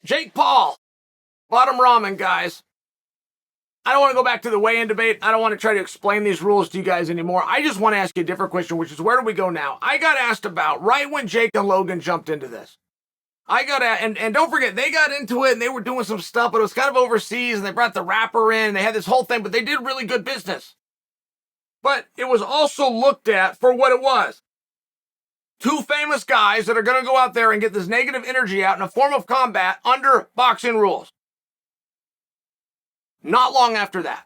Jake Paul, bottom ramen, guys. I don't want to go back to the weigh-in debate. I don't want to try to explain these rules to you guys anymore. I just want to ask you a different question, which is where do we go now? I got asked about right when Jake and Logan jumped into this. And don't forget, they got into it and they were doing some stuff, but it was kind of overseas and they brought the rapper in and they had this whole thing, but they did really good business. But it was also looked at for what it was. Two famous guys that are going to go out there and get this negative energy out in a form of combat under boxing rules. Not long after that,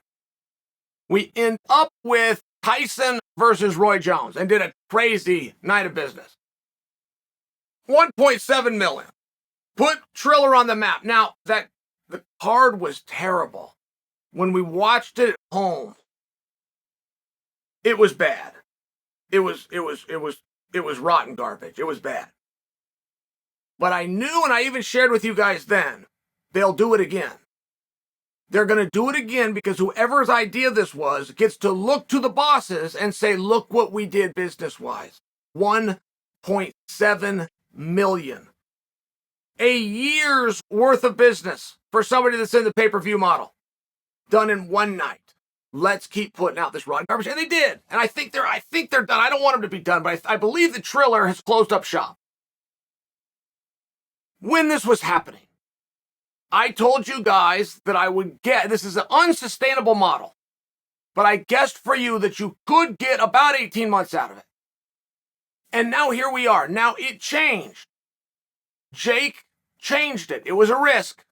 we end up with Tyson versus Roy Jones and did a crazy night of business. 1.7 million. Put Triller on the map. Now, the card was terrible. When we watched it at home, it was bad. It was rotten garbage. It was bad. But I knew, and I even shared with you guys then, they'll do it again. They're going to do it again because whoever's idea this was gets to look to the bosses and say, look what we did business-wise. 1.7 million. A year's worth of business for somebody that's in the pay-per-view model. Done in one night. Let's keep putting out this rotten garbage. And they did. And I think they're done. I don't want them to be done, but I believe the Triller has closed up shop. When this was happening, I told you guys that I would get, this is an unsustainable model, but I guessed for you that you could get about 18 months out of it. And now here we are. Now it changed. Jake changed it. It was a risk.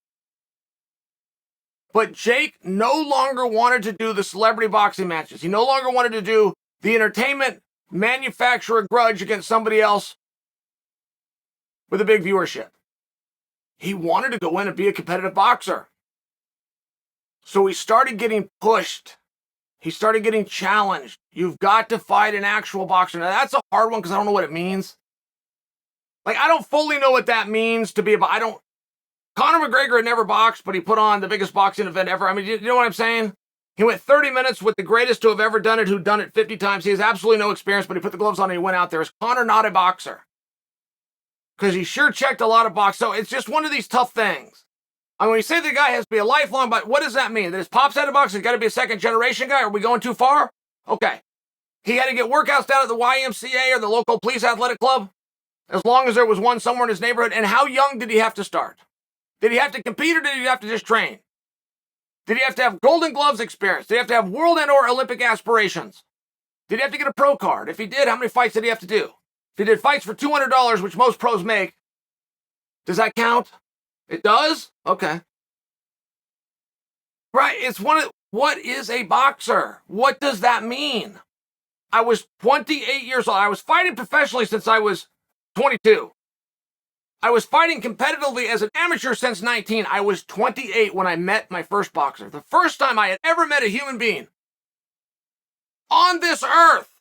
But Jake no longer wanted to do the celebrity boxing matches. He no longer wanted to do the entertainment manufacturer grudge against somebody else with a big viewership. He wanted to go in and be a competitive boxer. So he started getting pushed. He started getting challenged. You've got to fight an actual boxer. Now, that's a hard one because I don't know what it means. Like, I don't fully know what that means to be a boxer. Conor McGregor had never boxed, but he put on the biggest boxing event ever. I mean, you know what I'm saying? He went 30 minutes with the greatest to have ever done it, who'd done it 50 times. He has absolutely no experience, but he put the gloves on and he went out there. Is Conor not a boxer? Because he sure checked a lot of boxes. So it's just one of these tough things. I mean, when you say the guy has to be a lifelong, but what does that mean? That his pop's had a box, he's got to be a second generation guy? Are we going too far? Okay. He had to get workouts down at the YMCA or the local police athletic club, as long as there was one somewhere in his neighborhood. And how young did he have to start? Did he have to compete or did he have to just train? Did he have to have Golden Gloves experience? Did he have to have world and or Olympic aspirations? Did he have to get a pro card? If he did, how many fights did he have to do? If he did fights for $200, which most pros make, does that count? It does? Okay. Right, it's what is a boxer? What does that mean? I was 28 years old. I was fighting professionally since I was 22. I was fighting competitively as an amateur since 19. I was 28 when I met my first boxer. The first time I had ever met a human being on this earth.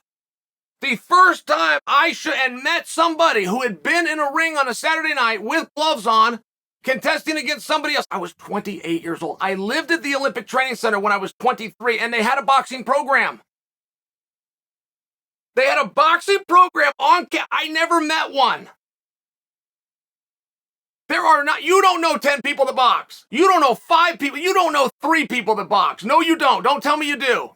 The first time I met somebody who had been in a ring on a Saturday night with gloves on, contesting against somebody else. I was 28 years old. I lived at the Olympic Training Center when I was 23, and they had a boxing program. They had a boxing program on. I never met one. You don't know 10 people that box. You don't know 5 people. You don't know 3 people that box. No, you don't. Don't tell me you do.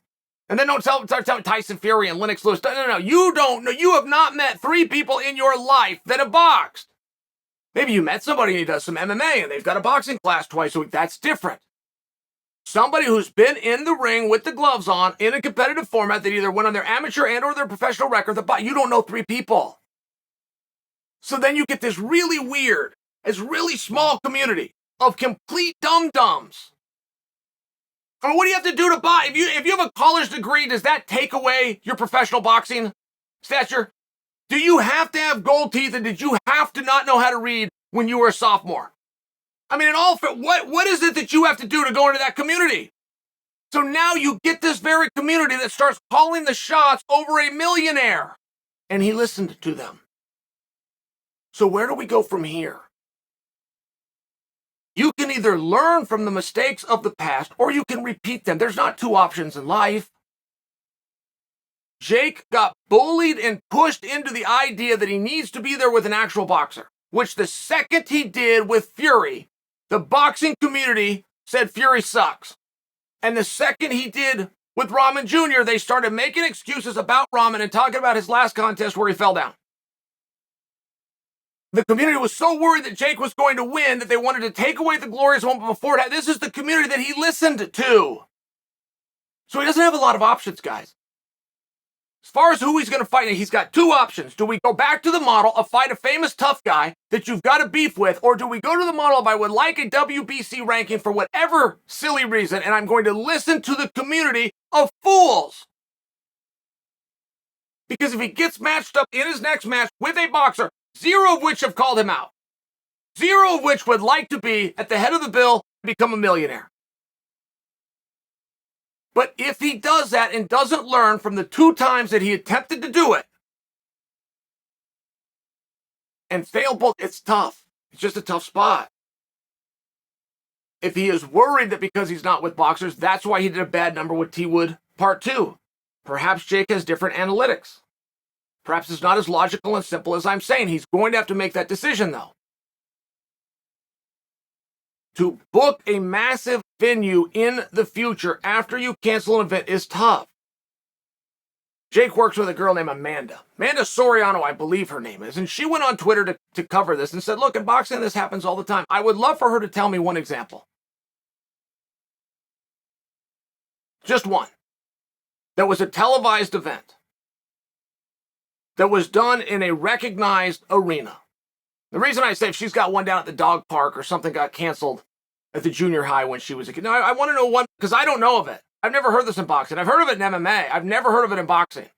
And then don't tell me Tyson Fury and Lennox Lewis. No. You don't know. You have not met 3 people in your life that have boxed. Maybe you met somebody and he does some MMA and they've got a boxing class twice a week. That's different. Somebody who's been in the ring with the gloves on in a competitive format that either went on their amateur and or their professional record, you don't know 3 people. So then you get this really weird, this really small community of complete dum-dums. I mean, what do you have to do to box? If you have a college degree, does that take away your professional boxing stature? Do you have to have gold teeth, and did you have to not know how to read when you were a sophomore? I mean, what is it that you have to do to go into that community? So now you get this very community that starts calling the shots over a millionaire. And he listened to them. So where do we go from here? You can either learn from the mistakes of the past or you can repeat them. There's not 2 options in life. Jake got bullied and pushed into the idea that he needs to be there with an actual boxer, which the second he did with Fury, the boxing community said Fury sucks. And the second he did with Ramen Jr., they started making excuses about Ramen and talking about his last contest where he fell down. The community was so worried that Jake was going to win that they wanted to take away the glorious moment before it. This is the community that he listened to. So he doesn't have a lot of options, guys. As far as who he's going to fight, he's got two options. Do we go back to the model of fight a famous tough guy that you've got a beef with, or do we go to the model of I would like a WBC ranking for whatever silly reason, and I'm going to listen to the community of fools? Because if he gets matched up in his next match with a boxer, zero of which have called him out, zero of which would like to be at the head of the bill and become a millionaire. But if he does that and doesn't learn from the 2 times that he attempted to do it and failed both, it's tough. It's just a tough spot. If he is worried that because he's not with boxers, that's why he did a bad number with T. Wood Part 2. Perhaps Jake has different analytics. Perhaps it's not as logical and simple as I'm saying. He's going to have to make that decision, though. To book a massive venue in the future after you cancel an event is tough. Jake works with a girl named Amanda Soriano, I believe her name is, and she went on Twitter to cover this and said, look, in boxing this happens all the time. I would love for her to tell me one example. Just one. That was a televised event that was done in a recognized arena. The reason I say if she's got one down at the dog park or something got canceled at the junior high when she was a kid. Now, I want to know one, because I don't know of it. I've never heard this in boxing. I've heard of it in MMA. I've never heard of it in boxing.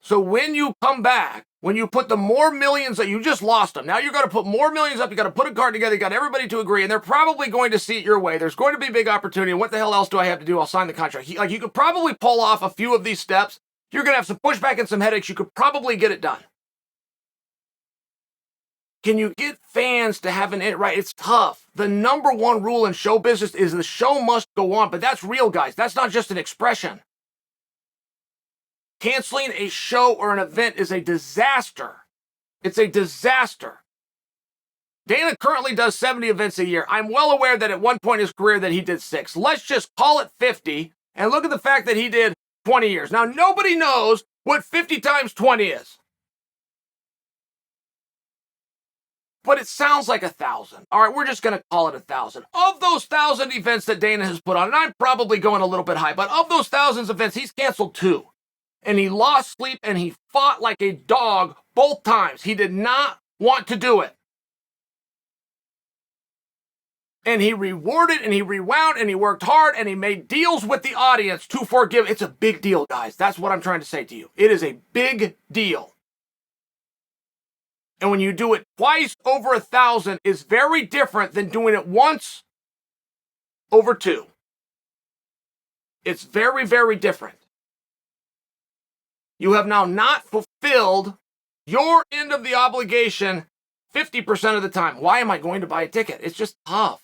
So when you come back, when you put the more millions that you just lost them, now you've got to put more millions up. You got to put a card together. You got everybody to agree, and they're probably going to see it your way. There's going to be a big opportunity. And what the hell else do I have to do? I'll sign the contract. You could probably pull off a few of these steps. You're going to have some pushback and some headaches. You could probably get it done. Can you get fans to have an it right? It's tough. The number one rule in show business is the show must go on, but that's real, guys. That's not just an expression. Canceling a show or an event is a disaster. It's a disaster. Dana currently does 70 events a year. I'm well aware that at one point in his career that he did 6. Let's just call it 50 and look at the fact that he did 20 years. Now, nobody knows what 50 times 20 is. But it sounds like 1,000. All right, we're just going to call it 1,000. Of those 1,000 events that Dana has put on, and I'm probably going a little bit high, but of those 1,000 events, he's canceled 2. And he lost sleep and he fought like a dog both times. He did not want to do it. And he rewarded and he rewound and he worked hard and he made deals with the audience to forgive. It's a big deal, guys. That's what I'm trying to say to you. It is a big deal. And when you do it twice over 1,000 is very different than doing it once over 2. It's very, very different. You have now not fulfilled your end of the obligation 50% of the time. Why am I going to buy a ticket? It's just tough.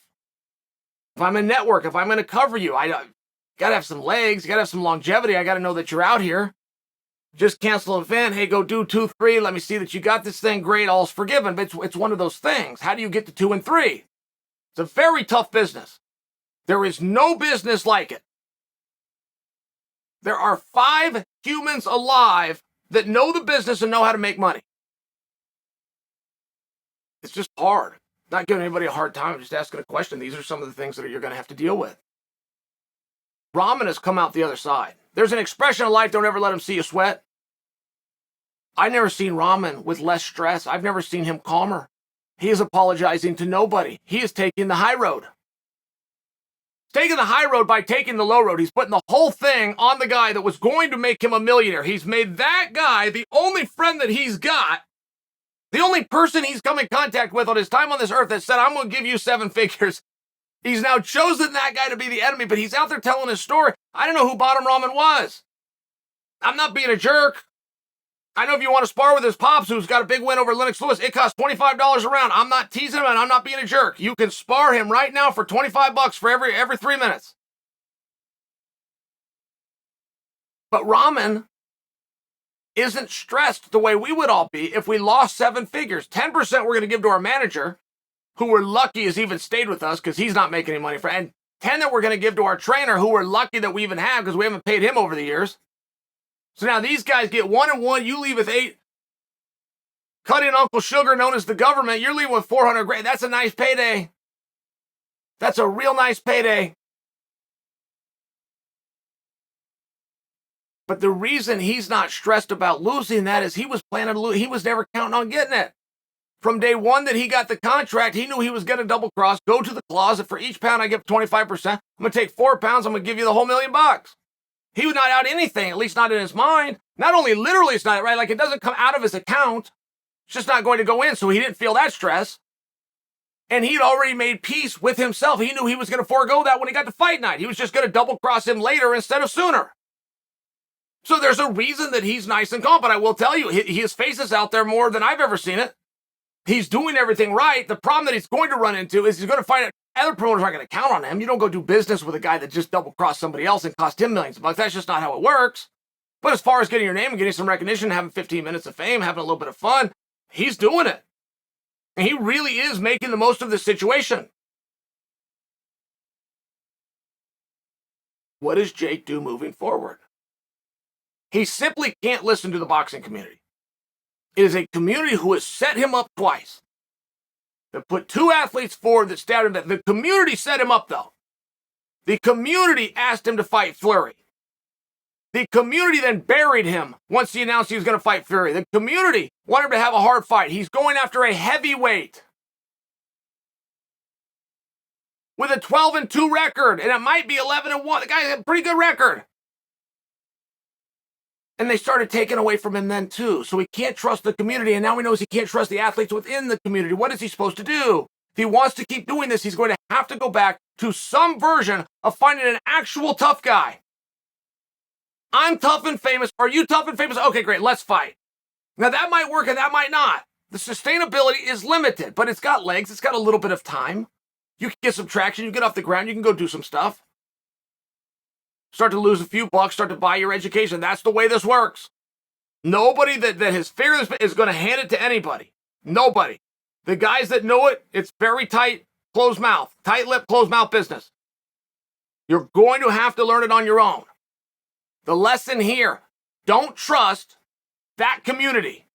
If I'm a network, if I'm going to cover you, I got to have some legs, got to have some longevity. I got to know that you're out here. Just cancel an event. Hey, go do 2, 3. Let me see that you got this thing. Great, all's forgiven. But it's one of those things. How do you get to 2 and 3? It's a very tough business. There is no business like it. There are 5 humans alive that know the business and know how to make money. It's just hard. Not giving anybody a hard time. I'm just asking a question. These are some of the things that you're going to have to deal with. Ramen has come out the other side. There's an expression in life, don't ever let him see you sweat. I've never seen Ramen with less stress. I've never seen him calmer. He is apologizing to nobody. He is taking the high road. He's taking the high road by taking the low road. He's putting the whole thing on the guy that was going to make him a millionaire. He's made that guy the only friend that he's got, the only person he's come in contact with on his time on this earth that said, I'm going to give you 7 figures. He's now chosen that guy to be the enemy, but he's out there telling his story. I don't know who Bottom Ramen was. I'm not being a jerk. I know if you want to spar with his pops, who's got a big win over Lennox Lewis, it costs $25 a round. I'm not teasing him, and I'm not being a jerk. You can spar him right now for $25 for every 3 minutes. But Ramen isn't stressed the way we would all be if we lost 7 figures. 10% we're going to give to our manager, who we're lucky has even stayed with us because he's not making any money for, and 10 that we're going to give to our trainer who we're lucky that we even have because we haven't paid him over the years. So now these guys get 1 and 1, you leave with 8. Cut in Uncle Sugar, known as the government, you're leaving with 400 grand. That's a nice payday. That's a real nice payday. But the reason he's not stressed about losing that is he was planning to lose. He was never counting on getting it. From day one that he got the contract, he knew he was going to double cross, go to the closet. For each pound I give 25%. I'm going to take 4 pounds. I'm going to give you the whole $1,000,000. He would not out anything, at least not in his mind. Not only literally it's not right, like it doesn't come out of his account. It's just not going to go in, so he didn't feel that stress. And he'd already made peace with himself. He knew he was going to forego that when he got to fight night. He was just going to double cross him later instead of sooner. So there's a reason that he's nice and calm, but I will tell you, his face is out there more than I've ever seen it. He's doing everything right. The problem that he's going to run into is he's going to find out other promoters aren't going to count on him. You don't go do business with a guy that just double-crossed somebody else and cost him millions of bucks. That's just not how it works. But as far as getting your name and getting some recognition, having 15 minutes of fame, having a little bit of fun, he's doing it. And he really is making the most of this situation. What does Jake do moving forward? He simply can't listen to the boxing community. It is a community who has set him up twice. They put 2 athletes forward that stabbed him. The community set him up, though. The community asked him to fight Fleury. The community then buried him once he announced he was going to fight Fury. The community wanted him to have a hard fight. He's going after a heavyweight with a 12-2 record, and it might be 11-1. The guy has a pretty good record. And they started taking away from him then, too. So he can't trust the community, and now he knows he can't trust the athletes within the community. What is he supposed to do? If he wants to keep doing this, he's going to have to go back to some version of finding an actual tough guy. I'm tough and famous. Are you tough and famous? Okay, great. Let's fight. Now, that might work and that might not. The sustainability is limited, but it's got legs. It's got a little bit of time. You can get some traction. You get off the ground. You can go do some stuff. Start to lose a few bucks. Start to buy your education. That's the way this works. Nobody that has figured this is going to hand it to anybody. Nobody. The guys that know it, it's very tight, closed mouth. Tight lip, closed mouth business. You're going to have to learn it on your own. The lesson here, don't trust that community.